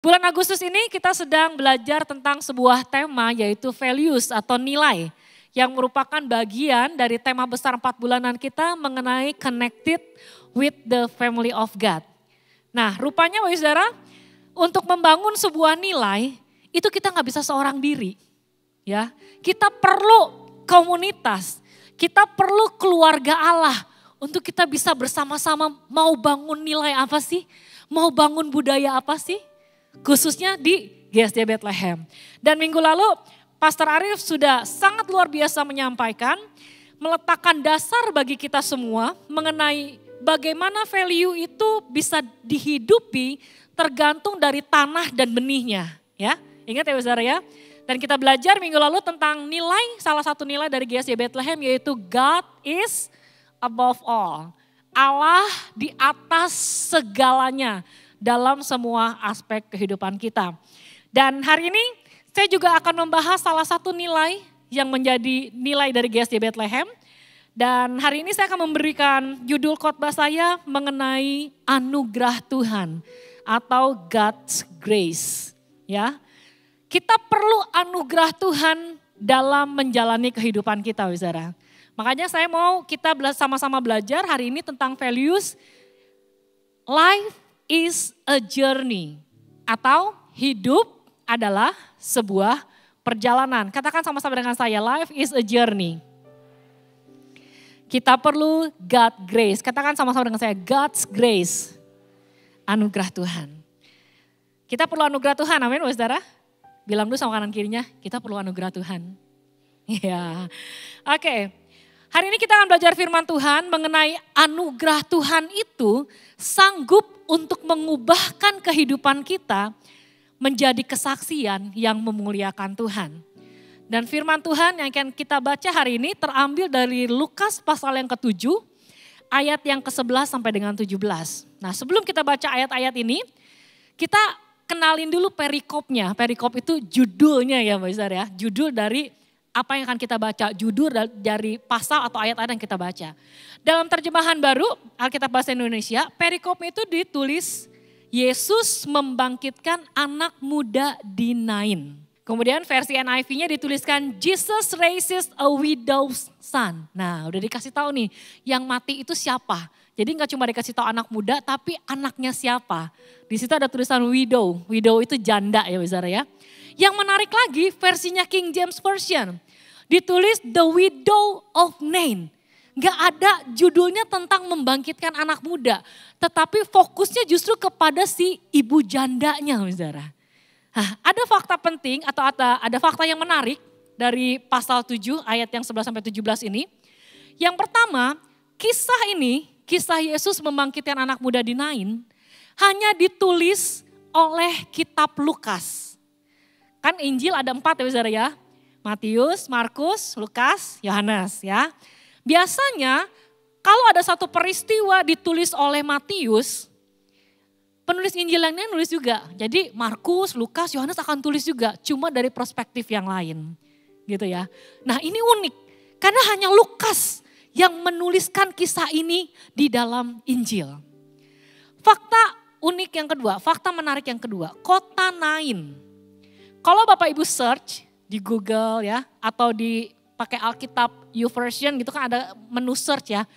Bulan Agustus ini kita sedang belajar tentang sebuah tema yaitu values atau nilai yang merupakan bagian dari tema besar 4 bulanan kita mengenai connected with the family of God. Nah rupanya Bapak Saudara, untuk membangun sebuah nilai itu kita nggak bisa seorang diri. Ya, kita perlu komunitas, kita perlu keluarga Allah untuk kita bisa bersama-sama mau bangun nilai apa sih? Mau bangun budaya apa sih? Khususnya di GSD Bethlehem. Dan minggu lalu Pastor Arief sudah sangat luar biasa menyampaikan, meletakkan dasar bagi kita semua mengenai bagaimana value itu bisa dihidupi tergantung dari tanah dan benihnya. Ya, ingat ya saudara ya. Dan kita belajar minggu lalu tentang nilai, salah satu nilai dari GSD Bethlehem yaitu God is above all. Allah di atas segalanya dalam semua aspek kehidupan kita. Dan hari ini saya juga akan membahas salah satu nilai yang menjadi nilai dari GSD Bethlehem. Dan hari ini saya akan memberikan judul khotbah saya mengenai anugerah Tuhan atau God's grace. Ya, kita perlu anugerah Tuhan dalam menjalani kehidupan kita, saudara. Makanya saya mau kita sama-sama belajar hari ini tentang values. Life is a journey atau hidup adalah sebuah perjalanan. Katakan sama-sama dengan saya, life is a journey. Kita perlu God grace. Katakan sama-sama dengan saya, God's grace. Anugerah Tuhan. Kita perlu anugerah Tuhan, amin saudara. Bilang dulu sama kanan kirinya, kita perlu anugerah Tuhan. Ya, oke. Hari ini kita akan belajar firman Tuhan mengenai anugerah Tuhan itu sanggup untuk mengubahkan kehidupan kita menjadi kesaksian yang memuliakan Tuhan. Dan firman Tuhan yang akan kita baca hari ini terambil dari Lukas pasal yang ke-7 ayat yang ke-11 sampai dengan 17. Nah sebelum kita baca ayat-ayat ini kita kenalin dulu perikopnya. Perikop itu judulnya ya Mbak Izar ya, judul dari apa yang akan kita baca, judul dari pasal atau ayat-ayat yang kita baca. Dalam terjemahan baru, Alkitab Bahasa Indonesia, perikop itu ditulis Yesus membangkitkan anak muda di Nain. Kemudian versi NIV-nya dituliskan Jesus raises a widow's son. Nah udah dikasih tahu nih, yang mati itu siapa? Jadi nggak cuma dikasih tahu anak muda, tapi anaknya siapa? Di situ ada tulisan widow. Widow itu janda ya saudara ya. Yang menarik lagi versinya King James Version. Ditulis The Widow of Nain. Gak ada judulnya tentang membangkitkan anak muda. Tetapi fokusnya justru kepada si ibu jandanya saudara. Nah, ada fakta penting atau ada fakta yang menarik dari pasal 7 ayat yang 11 sampai 17 ini. Yang pertama, kisah Yesus membangkitkan anak muda di Nain hanya ditulis oleh kitab Lukas. Kan Injil ada 4 ya saudara ya. Matius, Markus, Lukas, Yohanes ya. Biasanya kalau ada satu peristiwa ditulis oleh Matius, penulis Injil lainnya nulis juga. Jadi Markus, Lukas, Yohanes akan tulis juga. Cuma dari perspektif yang lain gitu ya. Nah ini unik karena hanya Lukas yang menuliskan kisah ini di dalam Injil. Fakta unik yang kedua, fakta menarik yang kedua, kota Nain. Kalau Bapak Ibu search di Google ya atau pakai Alkitab YouVersion gitu kan ada menu search ya.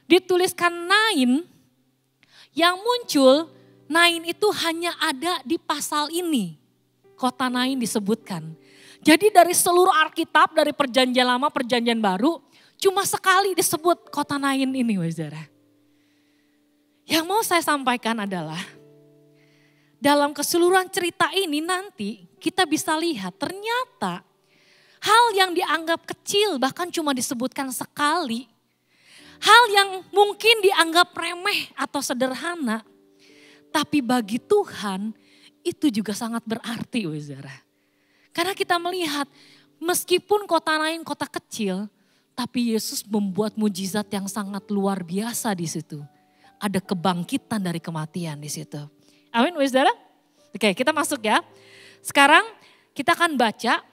Dituliskan Nain, yang muncul Nain itu hanya ada di pasal ini. Kota Nain disebutkan. Jadi dari seluruh Alkitab dari perjanjian lama, perjanjian baru cuma sekali disebut kota Nain ini saudara. Yang mau saya sampaikan adalah dalam keseluruhan cerita ini nanti kita bisa lihat ternyata hal yang dianggap kecil bahkan cuma disebutkan sekali. Hal yang mungkin dianggap remeh atau sederhana. Tapi bagi Tuhan itu juga sangat berarti saudara. Karena kita melihat meskipun kota Nain kota kecil, tapi Yesus membuat mujizat yang sangat luar biasa di situ. Ada kebangkitan dari kematian di situ. Amin, saudara? Oke, kita masuk ya. Sekarang kita akan baca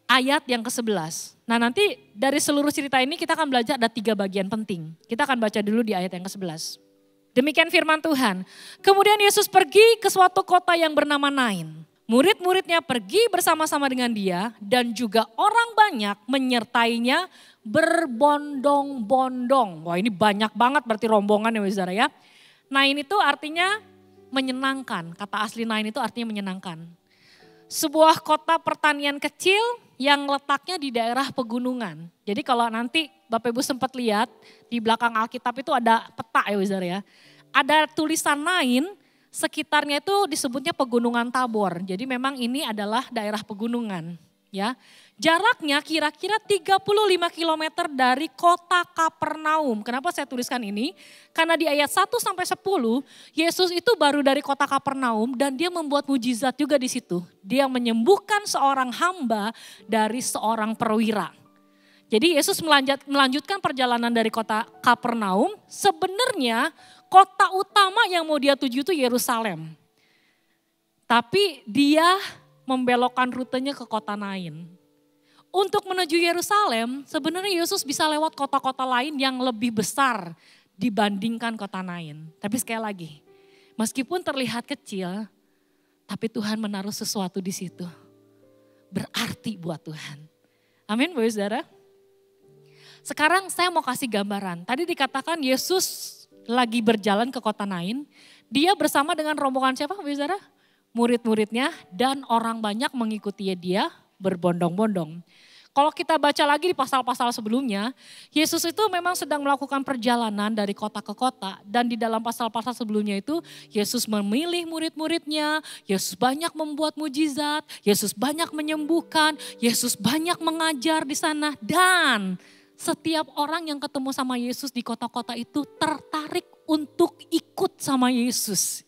ayat yang ke-11. Nah nanti dari seluruh cerita ini kita akan belajar ada 3 bagian penting. Kita akan baca dulu di ayat yang ke-11. Demikian firman Tuhan. Kemudian Yesus pergi ke suatu kota yang bernama Nain. Murid-muridnya pergi bersama-sama dengan dia dan juga orang banyak menyertainya berbondong-bondong. Wah ini banyak banget berarti rombongan ya saudara ya. Nain itu artinya menyenangkan. Kata asli Nain itu artinya menyenangkan. Sebuah kota pertanian kecil yang letaknya di daerah pegunungan. Jadi kalau nanti Bapak Ibu sempat lihat di belakang Alkitab itu ada peta ya saudara ya. Ada tulisan Nain, sekitarnya itu disebutnya pegunungan Tabor. Jadi memang ini adalah daerah pegunungan ya. Jaraknya kira-kira 35 km dari kota Kapernaum. Kenapa saya tuliskan ini? Karena di ayat 1 sampai 10, Yesus itu baru dari kota Kapernaum dan dia membuat mujizat juga di situ. Dia menyembuhkan seorang hamba dari seorang perwira. Jadi Yesus melanjutkan perjalanan dari kota Kapernaum. Sebenarnya kota utama yang mau dia tuju itu Yerusalem. Tapi dia membelokkan rutenya ke kota Nain. Untuk menuju Yerusalem, sebenarnya Yesus bisa lewat kota-kota lain yang lebih besar dibandingkan kota Nain. Tapi sekali lagi, meskipun terlihat kecil, tapi Tuhan menaruh sesuatu di situ. Berarti buat Tuhan. Amin, Bapak Saudara. Sekarang saya mau kasih gambaran. Tadi dikatakan Yesus lagi berjalan ke kota Nain. Dia bersama dengan rombongan siapa, Bapak Saudara? Murid-muridnya dan orang banyak mengikuti dia berbondong-bondong. Kalau kita baca lagi di pasal-pasal sebelumnya, Yesus itu memang sedang melakukan perjalanan dari kota ke kota. Dan di dalam pasal-pasal sebelumnya itu, Yesus memilih murid-muridnya, Yesus banyak membuat mujizat, Yesus banyak menyembuhkan, Yesus banyak mengajar di sana. Dan setiap orang yang ketemu sama Yesus di kota-kota itu tertarik untuk ikut sama Yesus.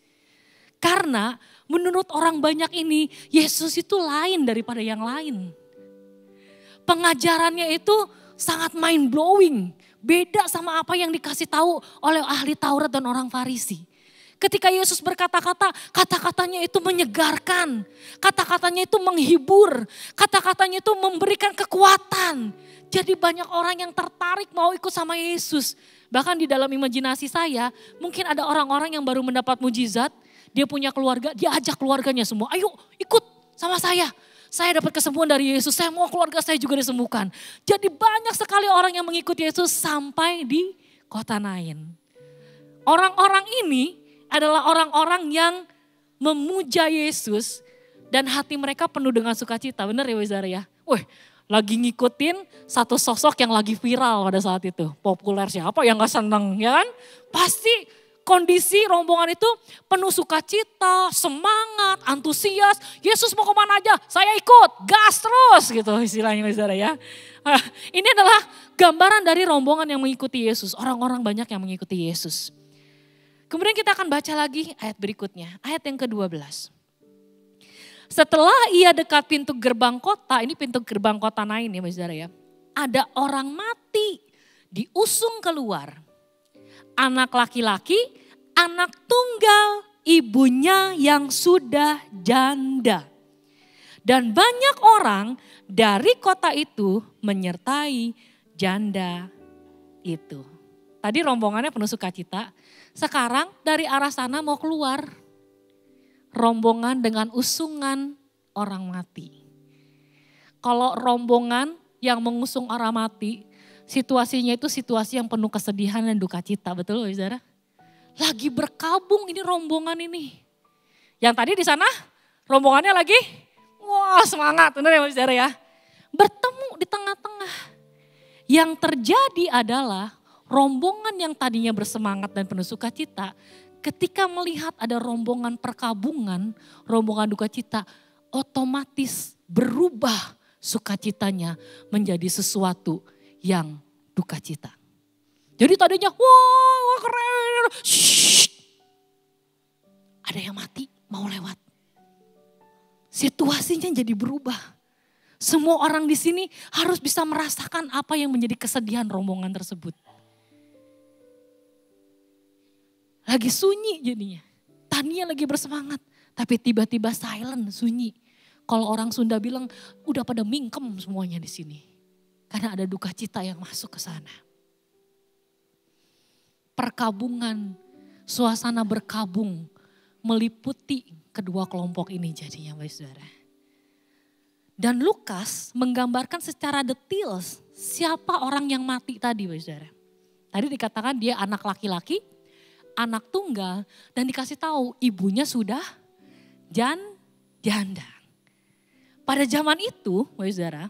Karena menurut orang banyak ini, Yesus itu lain daripada yang lain. Pengajarannya itu sangat mind blowing. Beda sama apa yang dikasih tahu oleh ahli Taurat dan orang Farisi. Ketika Yesus berkata-kata, kata-katanya itu menyegarkan. Kata-katanya itu menghibur. Kata-katanya itu memberikan kekuatan. Jadi banyak orang yang tertarik mau ikut sama Yesus. Bahkan di dalam imajinasi saya, mungkin ada orang-orang yang baru mendapat mujizat. Dia punya keluarga, dia ajak keluarganya semua. Ayo ikut sama saya. Saya dapat kesembuhan dari Yesus, saya mau keluarga saya juga disembuhkan. Jadi banyak sekali orang yang mengikuti Yesus sampai di kota Nain. Orang-orang ini adalah orang-orang yang memuja Yesus dan hati mereka penuh dengan sukacita. Benar ya Wizara ya? Wih, lagi ngikutin satu sosok yang lagi viral pada saat itu. Populer siapa yang gak seneng ya kan? Pasti kondisi rombongan itu penuh sukacita, semangat, antusias. Yesus mau kemana aja, saya ikut, gas terus gitu istilahnya saudara ya. Ini adalah gambaran dari rombongan yang mengikuti Yesus. Orang-orang banyak yang mengikuti Yesus. Kemudian kita akan baca lagi ayat berikutnya, ayat yang ke-12. Setelah ia dekat pintu gerbang kota, ini pintu gerbang kota Nain ya saudara ya. Ada orang mati diusung keluar. Anak laki-laki, anak tunggal, ibunya yang sudah janda. Dan banyak orang dari kota itu menyertai janda itu. Tadi rombongannya penuh sukacita, sekarang dari arah sana mau keluar. Rombongan dengan usungan orang mati. Kalau rombongan yang mengusung orang mati, situasinya itu situasi yang penuh kesedihan dan duka cita, betul saudara? Lagi berkabung ini rombongan ini. Yang tadi di sana rombongannya lagi, wah semangat, benar ya saudara ya? Bertemu di tengah-tengah. Yang terjadi adalah rombongan yang tadinya bersemangat dan penuh sukacita, ketika melihat ada rombongan perkabungan, rombongan duka cita, otomatis berubah sukacitanya menjadi sesuatu yang duka cita. Jadi tadinya wah keren. Shh. Ada yang mati mau lewat. Situasinya jadi berubah. Semua orang di sini harus bisa merasakan apa yang menjadi kesedihan rombongan tersebut. Lagi sunyi jadinya. Tania lagi bersemangat. Tapi tiba-tiba silent, sunyi. Kalau orang Sunda bilang udah pada mingkem semuanya di sini. Karena ada duka cita yang masuk ke sana. Perkabungan Suasana berkabung meliputi kedua kelompok ini jadinya Bapak Saudara. Dan Lukas menggambarkan secara detail siapa orang yang mati tadi Bapak Saudara. Tadi dikatakan dia anak laki-laki, anak tunggal, dan dikasih tahu ibunya sudah janda. Pada zaman itu Bapak Saudara,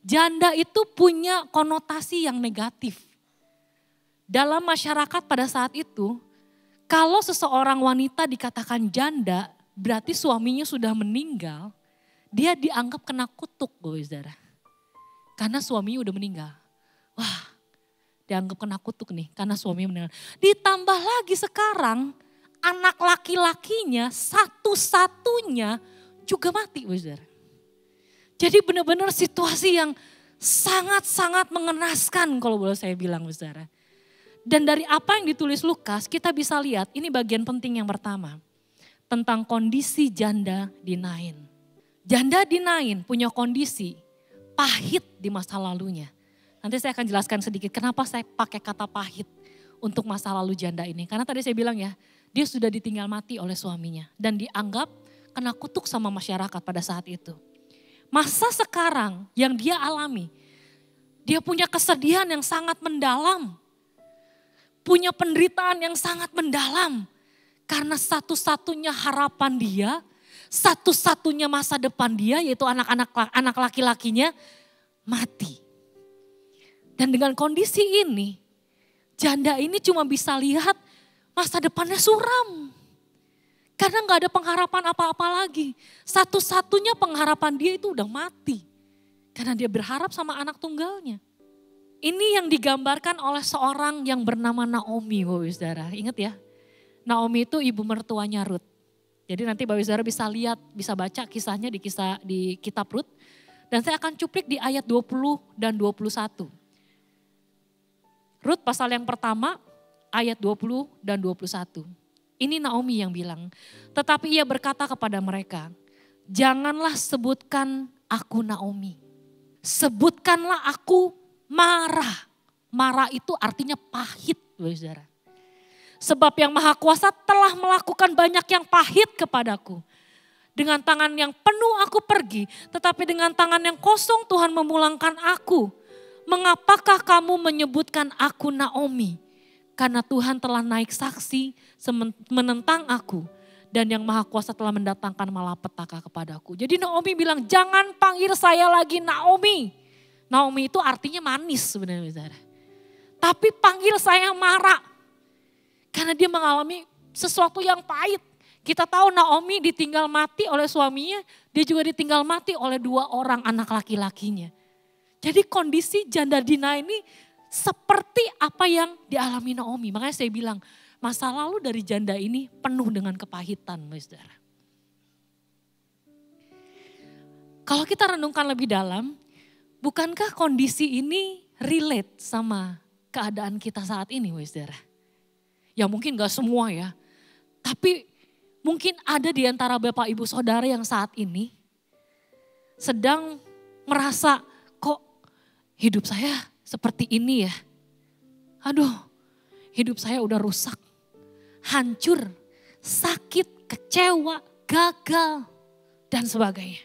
janda itu punya konotasi yang negatif. Dalam masyarakat pada saat itu, kalau seseorang wanita dikatakan janda, berarti suaminya sudah meninggal, dia dianggap kena kutuk, Bapak Saudara. Karena suaminya udah meninggal. Wah, dianggap kena kutuk nih, karena suaminya meninggal. Ditambah lagi sekarang, anak laki-lakinya satu-satunya juga mati, Bapak Saudara. Jadi benar-benar situasi yang sangat-sangat mengenaskan kalau boleh saya bilang, Bapak Saudara. Dan dari apa yang ditulis Lukas, kita bisa lihat ini bagian penting yang pertama. Tentang kondisi janda di Nain. Janda di Nain punya kondisi pahit di masa lalunya. Nanti saya akan jelaskan sedikit kenapa saya pakai kata pahit untuk masa lalu janda ini. Karena tadi saya bilang ya, dia sudah ditinggal mati oleh suaminya. Dan dianggap kena kutuk sama masyarakat pada saat itu. Masa sekarang yang dia alami, dia punya kesedihan yang sangat mendalam. Punya penderitaan yang sangat mendalam. Karena satu-satunya harapan dia, satu-satunya masa depan dia yaitu anak laki-lakinya mati. Dan dengan kondisi ini, janda ini cuma bisa lihat masa depannya suram. Karena gak ada pengharapan apa-apa lagi. Satu-satunya pengharapan dia itu udah mati. Karena dia berharap sama anak tunggalnya. Ini yang digambarkan oleh seorang yang bernama Naomi, Bapak Saudara. Ingat ya, Naomi itu ibu mertuanya Rut. Jadi nanti Bapak Saudara bisa lihat, bisa baca kisahnya di kitab Rut. Dan saya akan cuplik di ayat 20 dan 21. Rut pasal yang pertama, ayat 20 dan 21. Ini Naomi yang bilang, tetapi ia berkata kepada mereka, janganlah sebutkan aku Naomi. Sebutkanlah aku Mara. Mara itu artinya pahit, Saudara. Sebab yang Maha Kuasa telah melakukan banyak yang pahit kepadaku. Dengan tangan yang penuh aku pergi, tetapi dengan tangan yang kosong Tuhan memulangkan aku. Mengapakah kamu menyebutkan aku Naomi? Karena Tuhan telah naik saksi menentang aku. Dan yang Maha Kuasa telah mendatangkan malapetaka kepadaku. Jadi Naomi bilang, jangan panggil saya lagi Naomi. Naomi itu artinya manis sebenarnya, saudara. Tapi panggil saya Mara. Karena dia mengalami sesuatu yang pahit. Kita tahu Naomi ditinggal mati oleh suaminya. Dia juga ditinggal mati oleh 2 orang anak laki-lakinya. Jadi kondisi janda Dina ini seperti apa yang dialami Naomi. Makanya saya bilang masa lalu dari janda ini penuh dengan kepahitan, saudara. Kalau kita renungkan lebih dalam, bukankah kondisi ini relate sama keadaan kita saat ini, saudara? Ya mungkin gak semua ya, tapi mungkin ada di antara Bapak Ibu Saudara yang saat ini sedang merasa kok hidup saya seperti ini ya. Aduh, hidup saya udah rusak, hancur, sakit, kecewa, gagal, dan sebagainya.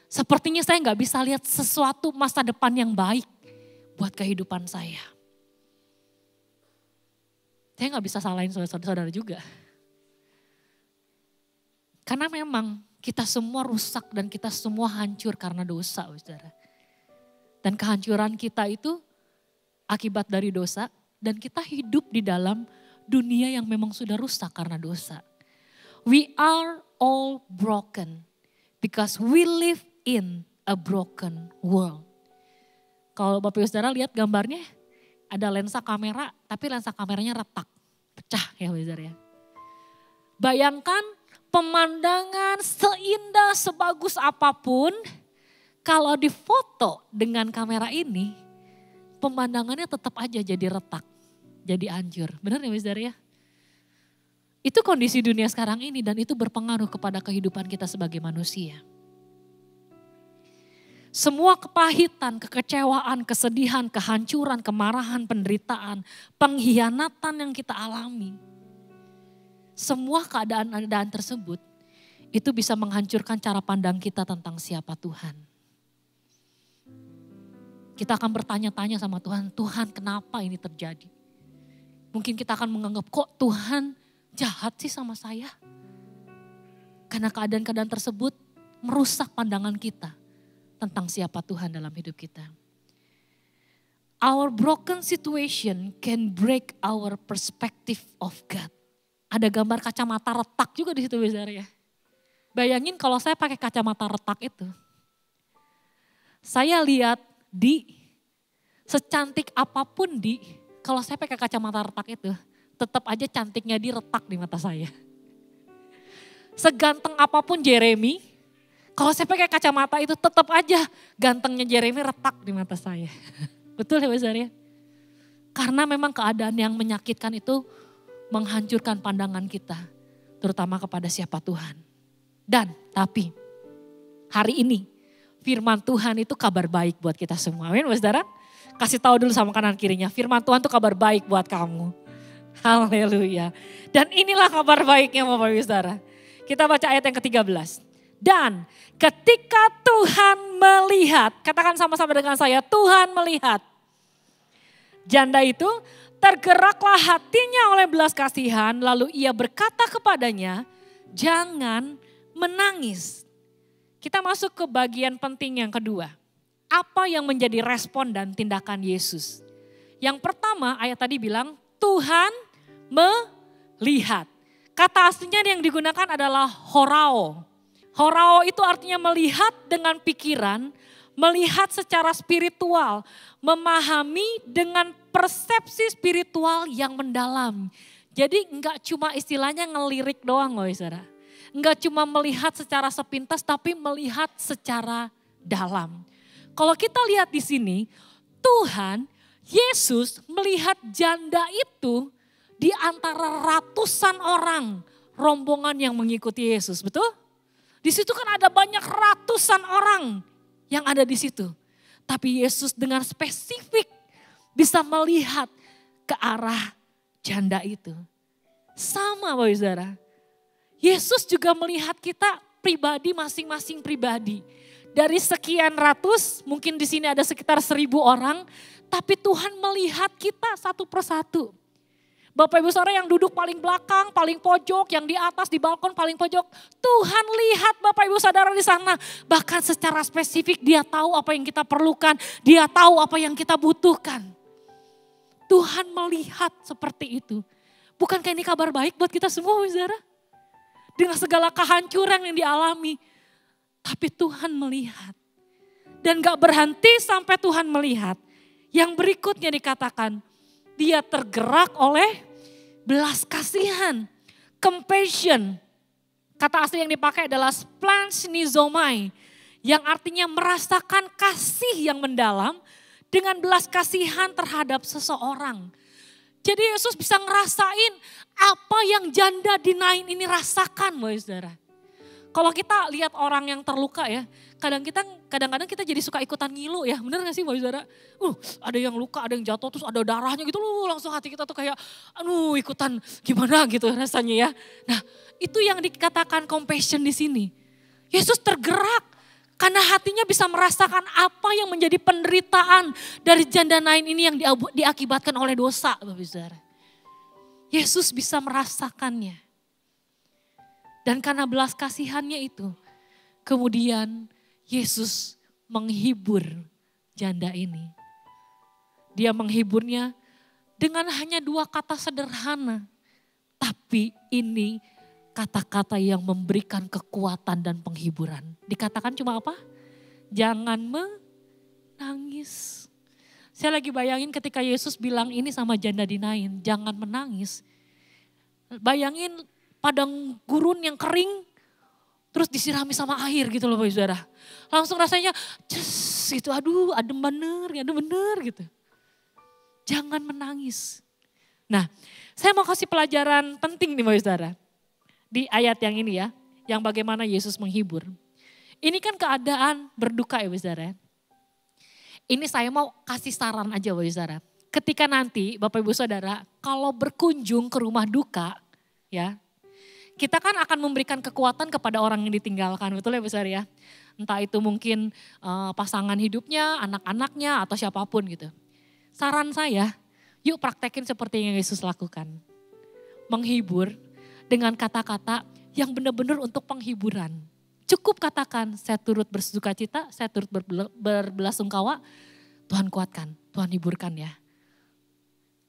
Sepertinya saya gak bisa lihat sesuatu masa depan yang baik buat kehidupan saya. Saya gak bisa salahin saudara-saudara juga. Karena memang kita semua rusak dan kita semua hancur karena dosa, saudara. Dan kehancuran kita itu akibat dari dosa dan kita hidup di dalam dunia yang memang sudah rusak karena dosa. We are all broken because we live in a broken world. Kalau Bapak Ibu Saudara lihat gambarnya, ada lensa kamera tapi lensa kameranya retak, pecah ya Bapak Saudara ya. Bayangkan pemandangan seindah sebagus apapun, kalau difoto dengan kamera ini, pemandangannya tetap aja jadi retak, jadi hancur. Benar ya Bapak Saudara ya? Itu kondisi dunia sekarang ini dan itu berpengaruh kepada kehidupan kita sebagai manusia. Semua kepahitan, kekecewaan, kesedihan, kehancuran, kemarahan, penderitaan, pengkhianatan yang kita alami. Semua keadaan-keadaan tersebut itu bisa menghancurkan cara pandang kita tentang siapa Tuhan. Kita akan bertanya-tanya sama Tuhan, Tuhan kenapa ini terjadi? Mungkin kita akan menganggap kok Tuhan jahat sih sama saya. Karena keadaan-keadaan tersebut merusak pandangan kita tentang siapa Tuhan dalam hidup kita. Our broken situation can break our perspective of God. Ada gambar kacamata retak juga di situ saudara ya. Bayangin kalau saya pakai kacamata retak itu. Saya lihat secantik apapun kalau saya pakai kacamata retak itu, tetap aja cantiknya retak di mata saya. Seganteng apapun Jeremy, kalau saya pakai kacamata itu tetap aja gantengnya Jeremy retak di mata saya. Betul ya saudara ya? Karena memang keadaan yang menyakitkan itu menghancurkan pandangan kita, terutama kepada siapa Tuhan. Tapi hari ini firman Tuhan itu kabar baik buat kita semua. Amin saudara? Kasih tahu dulu sama kanan kirinya, firman Tuhan itu kabar baik buat kamu. Haleluya. Dan inilah kabar baiknya Bapak Ibu Saudara. Kita baca ayat yang ke-13. Dan ketika Tuhan melihat, katakan sama-sama dengan saya, Tuhan melihat. Janda itu tergeraklah hatinya oleh belas kasihan, lalu ia berkata kepadanya, jangan menangis. Kita masuk ke bagian penting yang kedua. Apa yang menjadi respon dan tindakan Yesus? Yang pertama ayat tadi bilang Tuhan melihat. Kata aslinya yang digunakan adalah horao. Horao itu artinya melihat dengan pikiran, melihat secara spiritual, memahami dengan persepsi spiritual yang mendalam. Jadi enggak cuma istilahnya ngelirik doang loh saudara. Enggak cuma melihat secara sepintas tapi melihat secara dalam. Kalau kita lihat di sini, Tuhan, Yesus melihat janda itu di antara ratusan orang rombongan yang mengikuti Yesus, betul? Di situ kan ada banyak ratusan orang yang ada di situ. Tapi Yesus dengan spesifik bisa melihat ke arah janda itu. Sama Bapak Saudara, Yesus juga melihat kita pribadi masing-masing pribadi. Dari sekian ratus, mungkin di sini ada sekitar 1.000 orang, tapi Tuhan melihat kita satu persatu. Bapak Ibu Saudara yang duduk paling belakang, paling pojok, yang di atas di balkon paling pojok, Tuhan lihat Bapak Ibu Saudara di sana. Bahkan secara spesifik Dia tahu apa yang kita perlukan, Dia tahu apa yang kita butuhkan. Tuhan melihat seperti itu. Bukankah ini kabar baik buat kita semua Bapak Ibu Saudara? Dengan segala kehancuran yang dialami, tapi Tuhan melihat. Dan gak berhenti sampai Tuhan melihat. Yang berikutnya dikatakan, Dia tergerak oleh belas kasihan, compassion. Kata asli yang dipakai adalah splanchnizoomai, yang artinya merasakan kasih yang mendalam dengan belas kasihan terhadap seseorang. Jadi Yesus bisa ngerasain apa yang janda dinain ini rasakan, Bapak Saudara. Kalau kita lihat orang yang terluka ya, kadang-kadang kita jadi suka ikutan ngilu ya, bener gak sih Bapak Saudara? Ada yang luka, ada yang jatuh, terus ada darahnya gitu loh, langsung hati kita tuh kayak, ikutan gimana gitu rasanya ya. Nah, itu yang dikatakan compassion di sini. Yesus tergerak karena hatinya bisa merasakan apa yang menjadi penderitaan dari janda nain ini yang diakibatkan oleh dosa, Bapak Saudara. Yesus bisa merasakannya. Dan karena belas kasihannya itu, kemudian Yesus menghibur janda ini. Dia menghiburnya dengan hanya 2 kata sederhana. Tapi ini kata-kata yang memberikan kekuatan dan penghiburan. Dikatakan cuma apa? Jangan menangis. Saya lagi bayangin ketika Yesus bilang ini sama janda dinain, jangan menangis. Bayangin padang gurun yang kering, terus disirami sama air gitu loh Bapak Saudara. Langsung rasanya, gitu, aduh adem bener gitu. Jangan menangis. Nah, saya mau kasih pelajaran penting nih Bapak Saudara. Di ayat yang ini ya, yang bagaimana Yesus menghibur. Ini kan keadaan berduka ya Bapak Saudara. Ini saya mau kasih saran aja Bapak Ibu Saudara. Ketika nanti Bapak Ibu Saudara kalau berkunjung ke rumah duka ya. Kita kan akan memberikan kekuatan kepada orang yang ditinggalkan, betul ya Bu Saudara ya. Entah itu mungkin pasangan hidupnya, anak-anaknya atau siapapun gitu. Saran saya, yuk praktekin seperti yang Yesus lakukan. Menghibur dengan kata-kata yang benar-benar untuk penghiburan. Cukup katakan, saya turut bersuka cita, saya turut berbelasungkawa, Tuhan kuatkan, Tuhan hiburkan ya.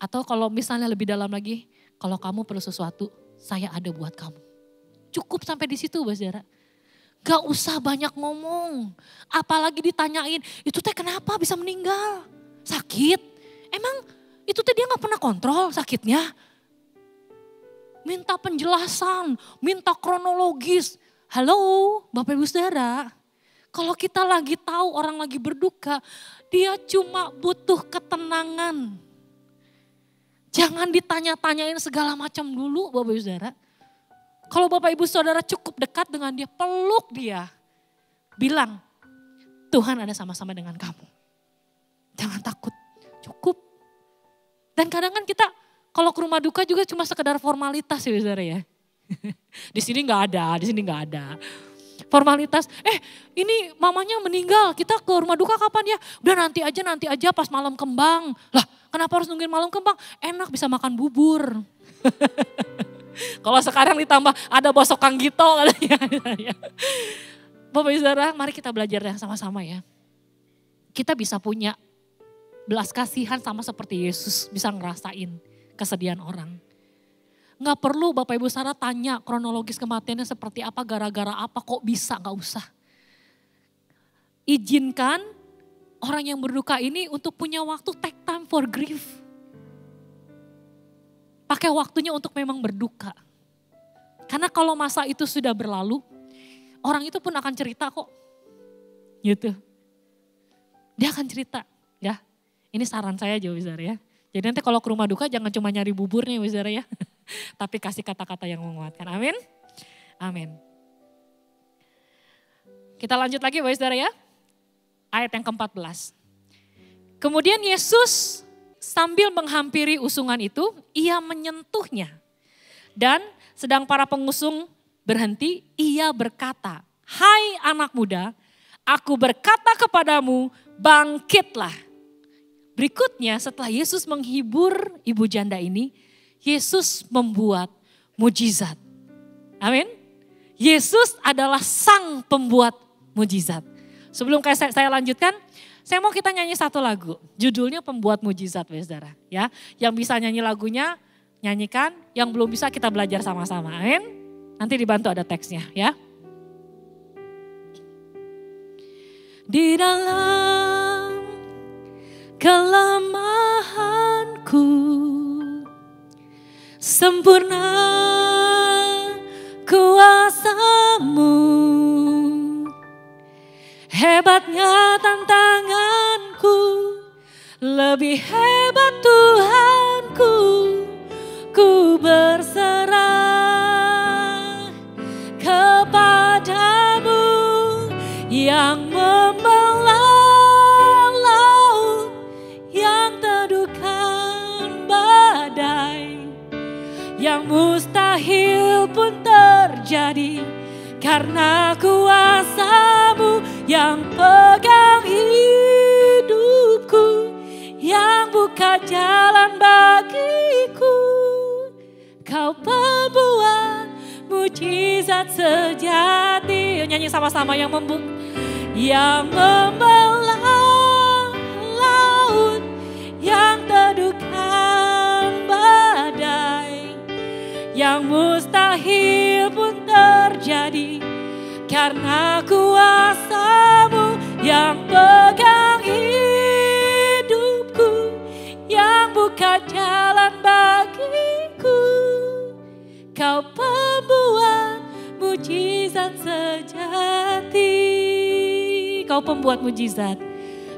Atau kalau misalnya lebih dalam lagi, kalau kamu perlu sesuatu, saya ada buat kamu. Cukup sampai di situ Bapak Saudara. Gak usah banyak ngomong. Apalagi ditanyain, itu teh kenapa bisa meninggal? Sakit? Emang itu teh dia gak pernah kontrol sakitnya? Minta penjelasan, minta kronologis. Halo Bapak Ibu Saudara, kalau kita lagi tahu orang lagi berduka, dia cuma butuh ketenangan. Jangan ditanya-tanyain segala macam dulu Bapak Ibu Saudara. Kalau Bapak Ibu Saudara cukup dekat dengan dia, peluk dia. Bilang, Tuhan ada sama-sama dengan kamu. Jangan takut, cukup. Dan kadang kan kita kalau ke rumah duka juga cuma sekedar formalitas ya Saudara ya. Di sini nggak ada. Formalitas, ini mamanya meninggal, kita ke rumah duka kapan ya? Udah nanti aja pas malam kembang. Lah kenapa harus nungguin malam kembang? Enak bisa makan bubur. Kalau sekarang ditambah ada bosokan gitu katanya. Bapak Ibu Saudara, mari kita belajar yang sama-sama ya. Kita bisa punya belas kasihan sama seperti Yesus bisa ngerasain kesedihan orang. Nggak perlu Bapak Ibu Saudara tanya kronologis kematiannya seperti apa, gara-gara apa, kok bisa, nggak usah. Izinkan orang yang berduka ini untuk punya waktu take time for grief. Pakai waktunya untuk memang berduka. Karena kalau masa itu sudah berlalu, orang itu pun akan cerita kok. Gitu. Dia akan cerita ya. Ini saran saya aja Bapak Saudara ya. Jadi nanti kalau ke rumah duka jangan cuma nyari buburnya Bapak Saudara ya. Tapi kasih kata-kata yang menguatkan. Amin. Amin. Kita lanjut lagi Bapak Saudara ya. Ayat yang ke-14. Kemudian Yesus sambil menghampiri usungan itu, ia menyentuhnya. Dan sedang para pengusung berhenti, ia berkata, "Hai anak muda, aku berkata kepadamu, bangkitlah." Berikutnya setelah Yesus menghibur ibu janda ini, Yesus membuat mujizat. Amin. Yesus adalah sang pembuat mujizat. Sebelum saya lanjutkan, saya mau kita nyanyi satu lagu. Judulnya Pembuat Mujizat, Saudara. Ya, yang bisa nyanyi lagunya, nyanyikan. Yang belum bisa kita belajar sama-sama. Amin. Nanti dibantu ada teksnya ya. Di dalam kelemahanku, sempurna kuasa-Mu. Hebatnya tantanganku, lebih hebat Tuhanku. Ku berserah kepadamu yang membelah laut, yang teduhkan badai, yang mustahil pun terjadi karena kuasa-Mu yang pegang hidupku, yang buka jalan bagiku. Kau pembuat mujizat sejati. Nyanyi sama-sama yang membelah laut, yang teduhkan badai, yang mustahil pun terjadi karena kuasa-Mu yang pegang hidupku, yang buka jalan bagiku. Kau pembuat mujizat sejati. Kau pembuat mujizat.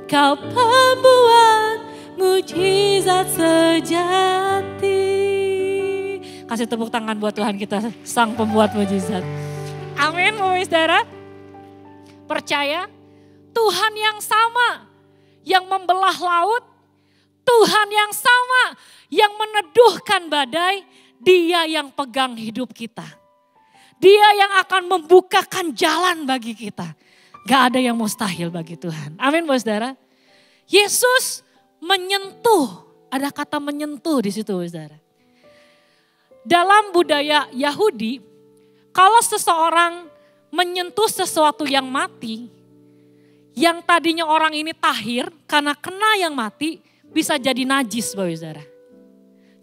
Kau pembuat mujizat sejati. Kasih tepuk tangan buat Tuhan kita, sang pembuat mujizat. Amin, Bapak Saudara. Percaya Tuhan yang sama yang membelah laut, Tuhan yang sama yang meneduhkan badai, Dia yang pegang hidup kita. Dia yang akan membukakan jalan bagi kita. Gak ada yang mustahil bagi Tuhan. Amin, saudara. Yesus menyentuh, ada kata menyentuh di situ, saudara. Dalam budaya Yahudi, kalau seseorang menyentuh sesuatu yang mati, yang tadinya orang ini tahir karena kena yang mati, bisa jadi najis, saudara.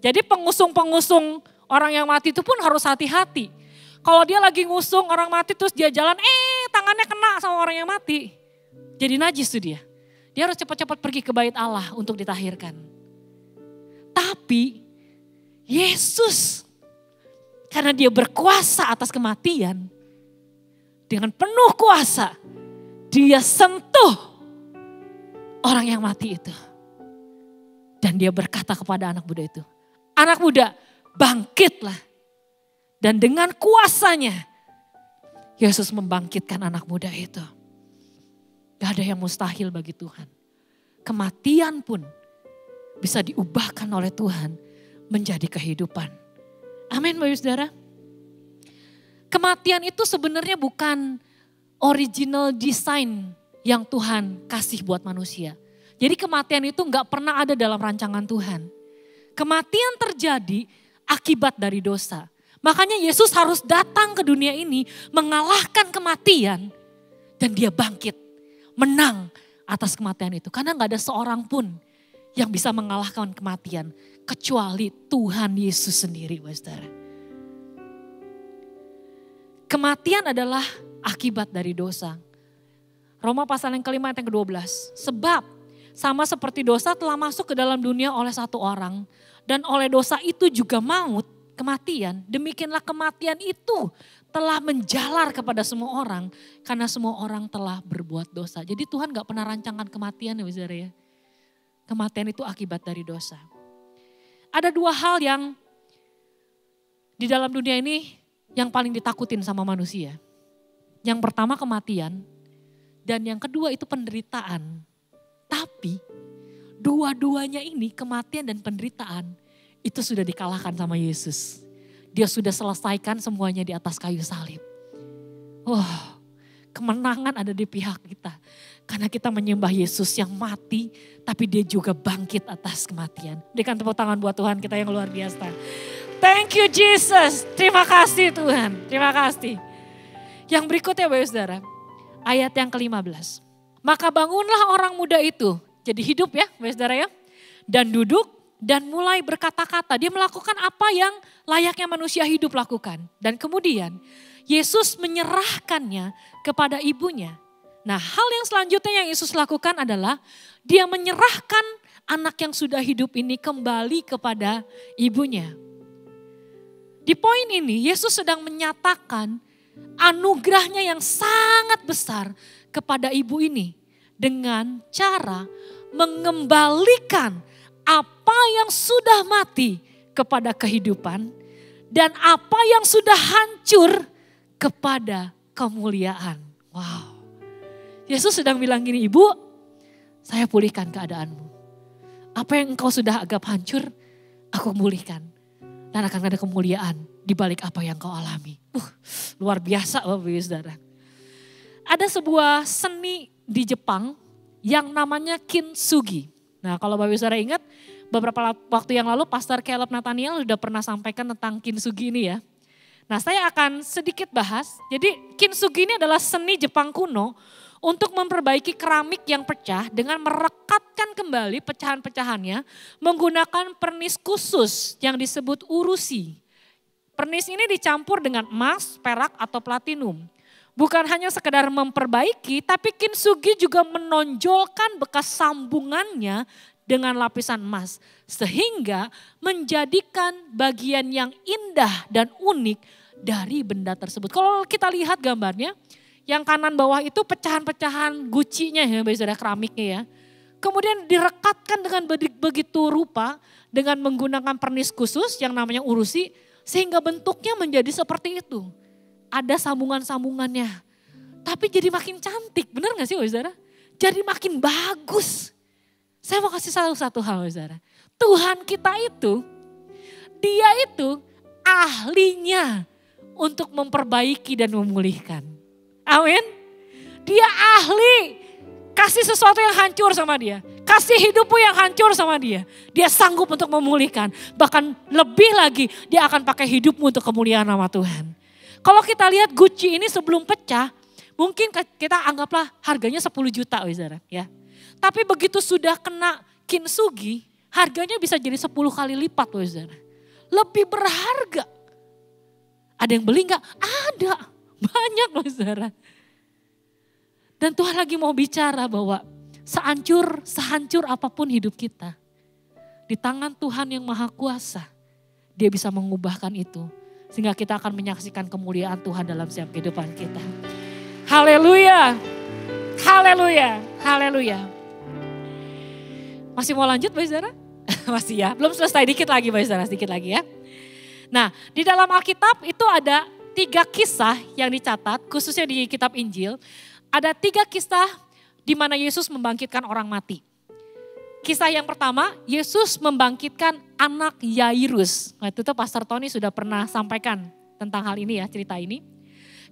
Jadi pengusung-pengusung orang yang mati itu pun harus hati-hati. Kalau dia lagi ngusung orang mati terus dia jalan, tangannya kena sama orang yang mati. Jadi najis tuh dia. Dia harus cepat-cepat pergi ke bait Allah untuk ditahirkan. Tapi Yesus, karena dia berkuasa atas kematian, dengan penuh kuasa, dia sentuh orang yang mati itu. Dan dia berkata kepada anak muda itu, anak muda bangkitlah. Dan dengan kuasanya, Yesus membangkitkan anak muda itu. Gak ada yang mustahil bagi Tuhan. Kematian pun bisa diubahkan oleh Tuhan menjadi kehidupan. Amin, Bapak Saudara. Kematian itu sebenarnya bukan original design yang Tuhan kasih buat manusia. Jadi kematian itu gak pernah ada dalam rancangan Tuhan. Kematian terjadi akibat dari dosa. Makanya Yesus harus datang ke dunia ini mengalahkan kematian. Dan dia bangkit, menang atas kematian itu. Karena gak ada seorang pun yang bisa mengalahkan kematian. Kecuali Tuhan Yesus sendiri, saudara. Kematian adalah akibat dari dosa. Roma pasal yang kelima ayat yang ke-12. Sebab sama seperti dosa telah masuk ke dalam dunia oleh satu orang. Dan oleh dosa itu juga maut, kematian. Demikianlah kematian itu telah menjalar kepada semua orang. Karena semua orang telah berbuat dosa. Jadi Tuhan gak pernah rancangan kematian ya saudara ya. Kematian itu akibat dari dosa. Ada dua hal yang di dalam dunia ini yang paling ditakutin sama manusia. Yang pertama kematian. Dan yang kedua itu penderitaan. Tapi dua-duanya ini kematian dan penderitaan itu sudah dikalahkan sama Yesus. Dia sudah selesaikan semuanya di atas kayu salib. Kemenangan ada di pihak kita. Karena kita menyembah Yesus yang mati, tapi dia juga bangkit atas kematian. Berikan tepuk tangan buat Tuhan kita yang luar biasa. Thank you Jesus. Terima kasih Tuhan. Terima kasih. Yang berikutnya Bapak Saudara. Ayat yang ke-15. Maka bangunlah orang muda itu. Jadi hidup ya Bapak Saudara ya. Dan duduk dan mulai berkata-kata. Dia melakukan apa yang layaknya manusia hidup lakukan. Dan kemudian Yesus menyerahkannya kepada ibunya. Nah hal yang selanjutnya yang Yesus lakukan adalah dia menyerahkan anak yang sudah hidup ini kembali kepada ibunya. Di poin ini Yesus sedang menyatakan anugerahnya yang sangat besar kepada ibu ini. Dengan cara mengembalikan apa yang sudah mati kepada kehidupan. Dan apa yang sudah hancur kepada kemuliaan. Wow. Yesus sedang bilang gini, ibu saya pulihkan keadaanmu. Apa yang engkau sudah agak hancur, aku pulihkan. Dan akan ada kemuliaan di balik apa yang kau alami. Luar biasa Bapak Ibu Saudara. Ada sebuah seni di Jepang yang namanya kintsugi. Nah kalau Bapak Ibu Saudara ingat, beberapa waktu yang lalu Pastor Caleb Nathaniel sudah pernah sampaikan tentang kintsugi ini ya. Nah saya akan sedikit bahas. Jadi kintsugi ini adalah seni Jepang kuno untuk memperbaiki keramik yang pecah dengan merekatkan kembali pecahan-pecahannya menggunakan pernis khusus yang disebut urusi. Pernis ini dicampur dengan emas, perak atau platinum. Bukan hanya sekedar memperbaiki, tapi kintsugi juga menonjolkan bekas sambungannya dengan lapisan emas. Sehingga menjadikan bagian yang indah dan unik dari benda tersebut. Kalau kita lihat gambarnya, yang kanan bawah itu pecahan-pecahan gucinya ya, saudara keramiknya ya. Kemudian direkatkan dengan begitu rupa dengan menggunakan pernis khusus yang namanya urusi. Sehingga bentuknya menjadi seperti itu. Ada sambungan-sambungannya. Tapi jadi makin cantik, benar gak sih saudara? Jadi makin bagus. Saya mau kasih satu hal saudara. Tuhan kita itu, dia itu ahlinya untuk memperbaiki dan memulihkan. Amin. Dia ahli kasih sesuatu yang hancur sama dia. Kasih hidupmu yang hancur sama dia. Dia sanggup untuk memulihkan. Bahkan lebih lagi dia akan pakai hidupmu untuk kemuliaan nama Tuhan. Kalau kita lihat Gucci ini sebelum pecah, mungkin kita anggaplah harganya 10 juta saudara ya. Tapi begitu sudah kena kintsugi, harganya bisa jadi 10 kali lipat saudara. Lebih berharga. Ada yang beli enggak? Ada. Banyak saudara. Dan Tuhan lagi mau bicara bahwa sehancur apapun hidup kita, di tangan Tuhan yang Maha Kuasa, dia bisa mengubahkan itu. Sehingga kita akan menyaksikan kemuliaan Tuhan dalam setiap kehidupan kita. Haleluya, haleluya, haleluya. Masih mau lanjut Bapak Saudara? Masih ya, belum selesai, dikit lagi Bapak Saudara, sedikit lagi ya. Nah di dalam Alkitab itu ada 3 kisah yang dicatat, khususnya di kitab Injil. Ada 3 kisah di mana Yesus membangkitkan orang mati. Kisah yang pertama, Yesus membangkitkan anak Yairus. Waktu itu Pastor Tony sudah pernah sampaikan tentang hal ini ya, cerita ini.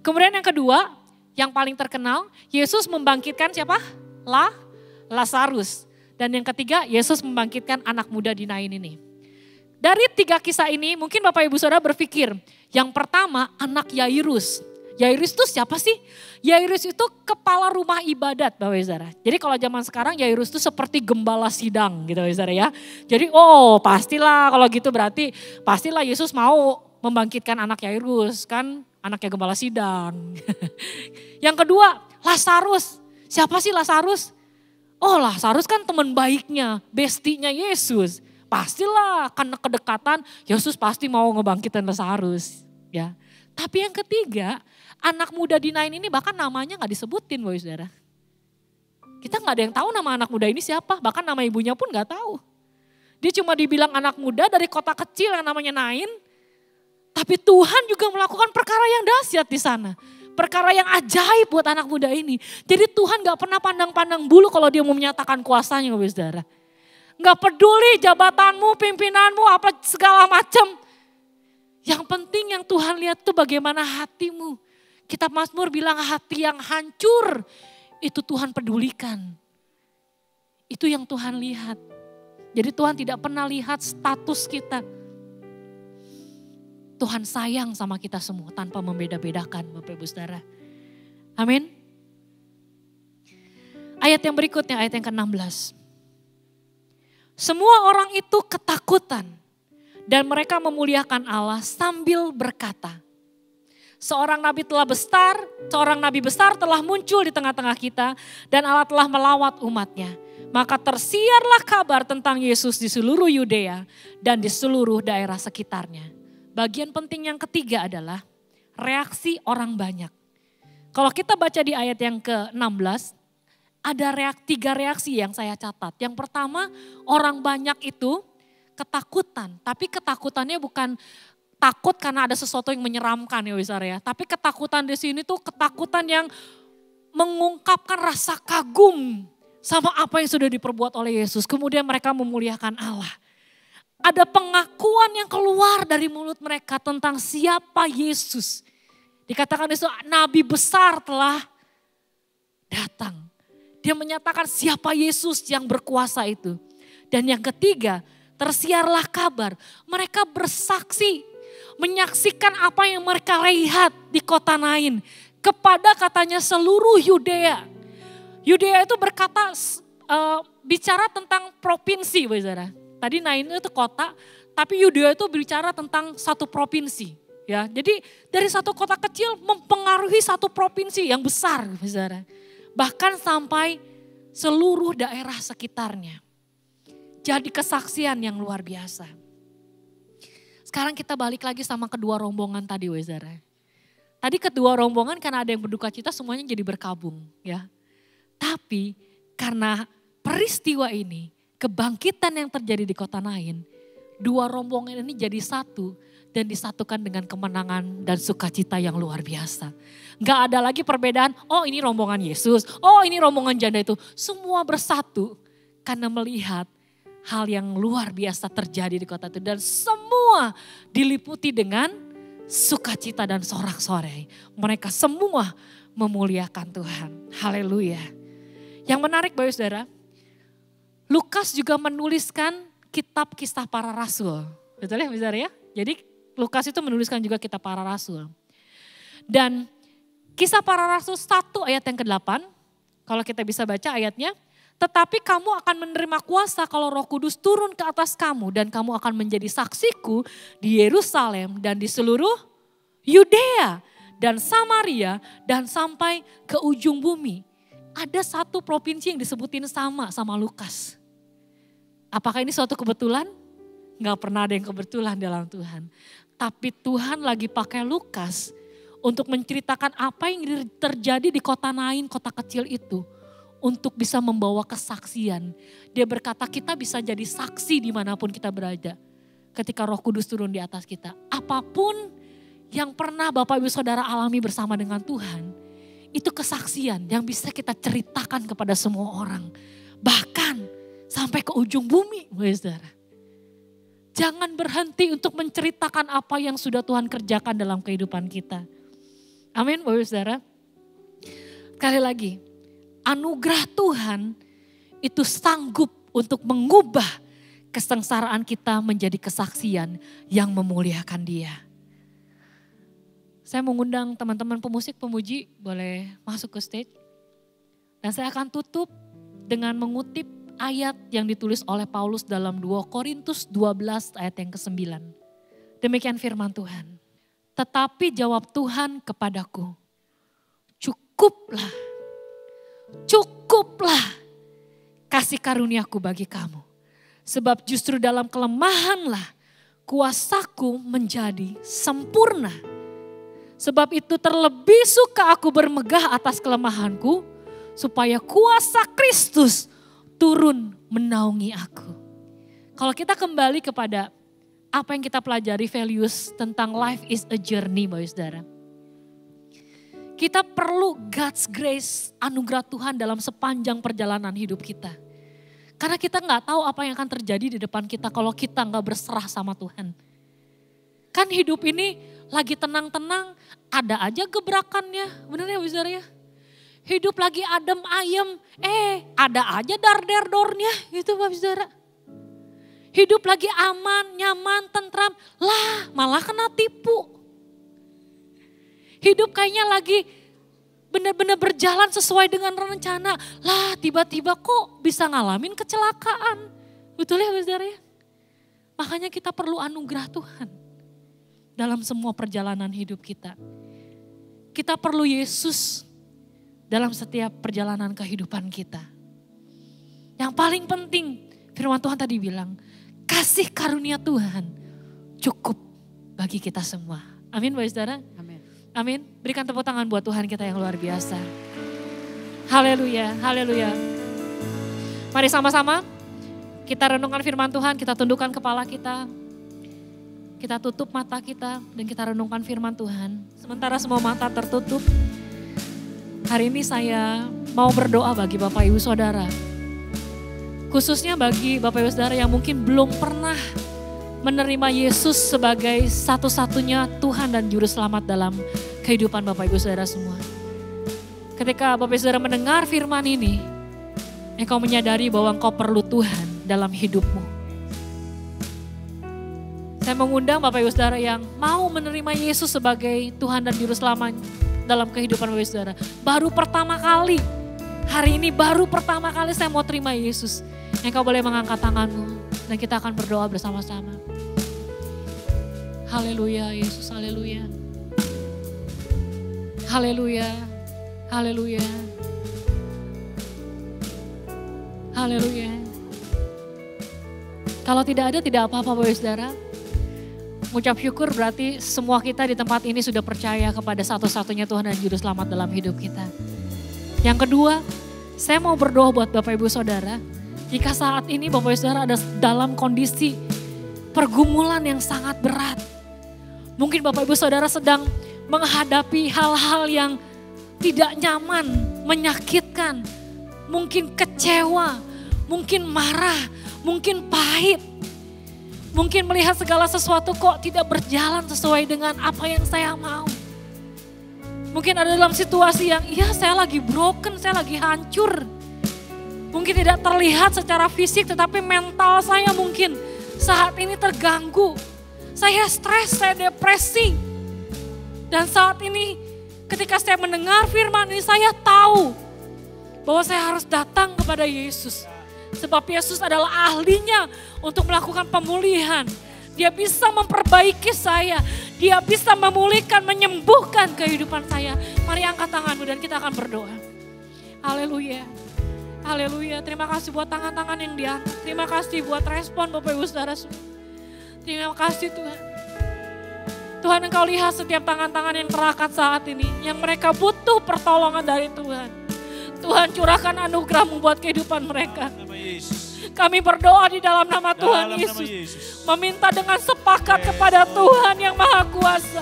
Kemudian yang kedua, yang paling terkenal, Yesus membangkitkan siapa? Lazarus. Dan yang ketiga, Yesus membangkitkan anak muda di Nain ini. Dari 3 kisah ini, mungkin Bapak Ibu Saudara berpikir, yang pertama anak Yairus. Yairus itu siapa sih? Yairus itu kepala rumah ibadat Bapak Ibu Saudara. Jadi kalau zaman sekarang Yairus itu seperti gembala sidang gitu Bapak Ibu Saudara ya. Jadi pastilah kalau gitu berarti pastilah Yesus mau membangkitkan anak Yairus kan, anaknya gembala sidang. Yang kedua Lazarus. Siapa sih Lazarus? Lazarus kan teman baiknya, bestinya Yesus. Pastilah karena kedekatan Yesus pasti mau ngebangkitin Lazarus ya. Tapi yang ketiga, anak muda di Nain ini bahkan namanya gak disebutin Bapak Saudara. Kita gak ada yang tahu nama anak muda ini siapa, bahkan nama ibunya pun gak tahu. Dia cuma dibilang anak muda dari kota kecil yang namanya Nain. Tapi Tuhan juga melakukan perkara yang dahsyat di sana. Perkara yang ajaib buat anak muda ini. Jadi Tuhan gak pernah pandang-pandang bulu kalau dia mau menyatakan kuasanya Bapak Saudara. Gak peduli jabatanmu, pimpinanmu, apa segala macam. Yang penting yang Tuhan lihat tuh bagaimana hatimu. Kitab Mazmur bilang hati yang hancur itu Tuhan pedulikan. Itu yang Tuhan lihat. Jadi Tuhan tidak pernah lihat status kita. Tuhan sayang sama kita semua tanpa membeda-bedakan Bapak Ibu Saudara. Amin. Ayat yang berikutnya, ayat yang ke-16. Semua orang itu ketakutan dan mereka memuliakan Allah sambil berkata, seorang nabi besar telah muncul di tengah-tengah kita dan Allah telah melawat umatnya. Maka tersiarlah kabar tentang Yesus di seluruh Yudea dan di seluruh daerah sekitarnya. Bagian penting yang ketiga adalah reaksi orang banyak. Kalau kita baca di ayat yang ke-16, ada 3 reaksi yang saya catat. Yang pertama, orang banyak itu ketakutan. Tapi ketakutannya bukan takut karena ada sesuatu yang menyeramkan ya Wisara ya. Tapi ketakutan di sini tuh ketakutan yang mengungkapkan rasa kagum sama apa yang sudah diperbuat oleh Yesus. Kemudian mereka memuliakan Allah. Ada pengakuan yang keluar dari mulut mereka tentang siapa Yesus. Dikatakan itu nabi besar telah datang. Dia menyatakan siapa Yesus yang berkuasa itu. Dan yang ketiga, tersiarlah kabar. Mereka bersaksi, menyaksikan apa yang mereka lihat di kota Nain. Kepada katanya seluruh Yudea. Yudea itu berkata, bicara tentang provinsi. Tadi Nain itu kota, tapi Yudea itu bicara tentang satu provinsi. Ya, jadi dari satu kota kecil mempengaruhi satu provinsi yang besar. Bahkan sampai seluruh daerah sekitarnya. Jadi kesaksian yang luar biasa. Sekarang kita balik lagi sama kedua rombongan tadi Wezara. Tadi kedua rombongan karena ada yang berduka cita semuanya jadi berkabung ya. Tapi karena peristiwa ini, kebangkitan yang terjadi di kota Nain, dua rombongan ini jadi satu dan disatukan dengan kemenangan dan sukacita yang luar biasa. Gak ada lagi perbedaan, oh ini rombongan Yesus, oh ini rombongan janda itu. Semua bersatu karena melihat hal yang luar biasa terjadi di kota itu. Dan semua diliputi dengan sukacita dan sorak-sorai. Mereka semua memuliakan Tuhan. Haleluya. Yang menarik Bapak Saudara, Lukas juga menuliskan kitab kisah para rasul. Betul ya Bapak Saudara ya? Jadi Lukas itu menuliskan juga kitab para rasul. Dan kisah para rasul 1 ayat yang ke-8, kalau kita bisa baca ayatnya, tetapi kamu akan menerima kuasa kalau Roh Kudus turun ke atas kamu dan kamu akan menjadi saksiku di Yerusalem dan di seluruh Yudea dan Samaria dan sampai ke ujung bumi. Ada satu provinsi yang disebutin sama Lukas. Apakah ini suatu kebetulan? Gak pernah ada yang kebetulan dalam Tuhan. Tapi Tuhan lagi pakai Lukas untuk menceritakan apa yang terjadi di kota Nain, kota kecil itu. Untuk bisa membawa kesaksian. Dia berkata kita bisa jadi saksi dimanapun kita berada. Ketika Roh Kudus turun di atas kita. Apapun yang pernah Bapak Ibu Saudara alami bersama dengan Tuhan. Itu kesaksian yang bisa kita ceritakan kepada semua orang. Bahkan sampai ke ujung bumi Bapak Saudara. Jangan berhenti untuk menceritakan apa yang sudah Tuhan kerjakan dalam kehidupan kita. Amin Bapak Saudara. Sekali lagi. Anugerah Tuhan itu sanggup untuk mengubah kesengsaraan kita menjadi kesaksian yang memuliakan Dia. Saya mengundang teman-teman pemusik, pemuji boleh masuk ke stage. Dan saya akan tutup dengan mengutip ayat yang ditulis oleh Paulus dalam 2 Korintus 12 ayat yang ke-9. Demikian firman Tuhan. Tetapi jawab Tuhan kepadaku, cukuplah kasih karuniaku bagi kamu. Sebab justru dalam kelemahanlah kuasaku menjadi sempurna. Sebab itu terlebih suka aku bermegah atas kelemahanku, supaya kuasa Kristus turun menaungi aku. Kalau kita kembali kepada apa yang kita pelajari values tentang life is a journey Bapak Saudara. Kita perlu God's grace, anugerah Tuhan dalam sepanjang perjalanan hidup kita. Karena kita gak tahu apa yang akan terjadi di depan kita kalau kita gak berserah sama Tuhan. Kan hidup ini lagi tenang-tenang, ada aja gebrakannya, bener ya Bapak Saudara ya? Hidup lagi adem ayem, ada aja dar-der-dornya gitu Bapak Saudara. Hidup lagi aman, nyaman, tentram, lah malah kena tipu. Hidup kayaknya lagi benar-benar berjalan sesuai dengan rencana. Lah tiba-tiba kok bisa ngalamin kecelakaan. Betul ya Bapak Saudara ya? Makanya kita perlu anugerah Tuhan dalam semua perjalanan hidup kita. Kita perlu Yesus dalam setiap perjalanan kehidupan kita. Yang paling penting firman Tuhan tadi bilang, kasih karunia Tuhan cukup bagi kita semua. Amin Bapak Saudara? Amin. Berikan tepuk tangan buat Tuhan kita yang luar biasa. Haleluya, haleluya. Mari sama-sama kita renungkan firman Tuhan, kita tundukkan kepala kita. Kita tutup mata kita dan kita renungkan firman Tuhan. Sementara semua mata tertutup, hari ini saya mau berdoa bagi Bapak Ibu Saudara. Khususnya bagi Bapak Ibu Saudara yang mungkin belum pernah menerima Yesus sebagai satu-satunya Tuhan dan Juru Selamat dalam kehidupan Bapak Ibu Saudara semua. Ketika Bapak Ibu Saudara mendengar firman ini, engkau menyadari bahwa engkau perlu Tuhan dalam hidupmu. Saya mengundang Bapak Ibu Saudara yang mau menerima Yesus sebagai Tuhan dan Juru Selamat dalam kehidupan Bapak Ibu Saudara. Baru pertama kali, hari ini baru pertama kali saya mau terima Yesus. Engkau boleh mengangkat tanganmu dan kita akan berdoa bersama-sama. Haleluya, Yesus, haleluya. Haleluya, haleluya. Haleluya. Kalau tidak ada, tidak apa-apa Bapak Saudara. Mengucap syukur berarti semua kita di tempat ini sudah percaya kepada satu-satunya Tuhan dan Juru Selamat dalam hidup kita. Yang kedua, saya mau berdoa buat Bapak Ibu Saudara. Jika saat ini Bapak Ibu Saudara ada dalam kondisi pergumulan yang sangat berat. Mungkin Bapak Ibu Saudara sedang menghadapi hal-hal yang tidak nyaman, menyakitkan, mungkin kecewa, mungkin marah, mungkin pahit. Mungkin melihat segala sesuatu kok tidak berjalan sesuai dengan apa yang saya mau. Mungkin ada dalam situasi yang, ya saya lagi broken, saya lagi hancur. Mungkin tidak terlihat secara fisik, tetapi mental saya mungkin saat ini terganggu. Saya stres, saya depresi. Dan saat ini ketika saya mendengar firman ini, saya tahu bahwa saya harus datang kepada Yesus. Sebab Yesus adalah ahlinya untuk melakukan pemulihan. Dia bisa memperbaiki saya. Dia bisa memulihkan, menyembuhkan kehidupan saya. Mari angkat tanganmu dan kita akan berdoa. Haleluya. Haleluya. Terima kasih buat tangan-tangan yang diangkat. Terima kasih buat respon Bapak Ibu Saudara semua. Terima kasih Tuhan. Tuhan, Engkau lihat setiap tangan-tangan yang terangkat saat ini. Yang mereka butuh pertolongan dari Tuhan. Tuhan, curahkan anugerah-Mu buat kehidupan mereka. Kami berdoa di dalam nama Tuhan Yesus. Meminta dengan sepakat kepada Tuhan yang Maha Kuasa.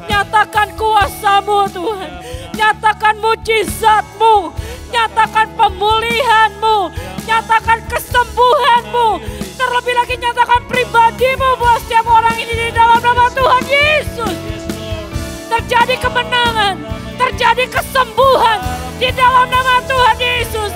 Nyatakan kuasa-Mu Tuhan. Nyatakan mujizat-Mu. Nyatakan pemulihan-Mu. Nyatakan kesembuhan-Mu. Terlebih lagi nyatakan pribadi-Mu buat setiap orang ini di dalam nama Tuhan Yesus. Terjadi kemenangan. Terjadi kesembuhan di dalam nama Tuhan Yesus.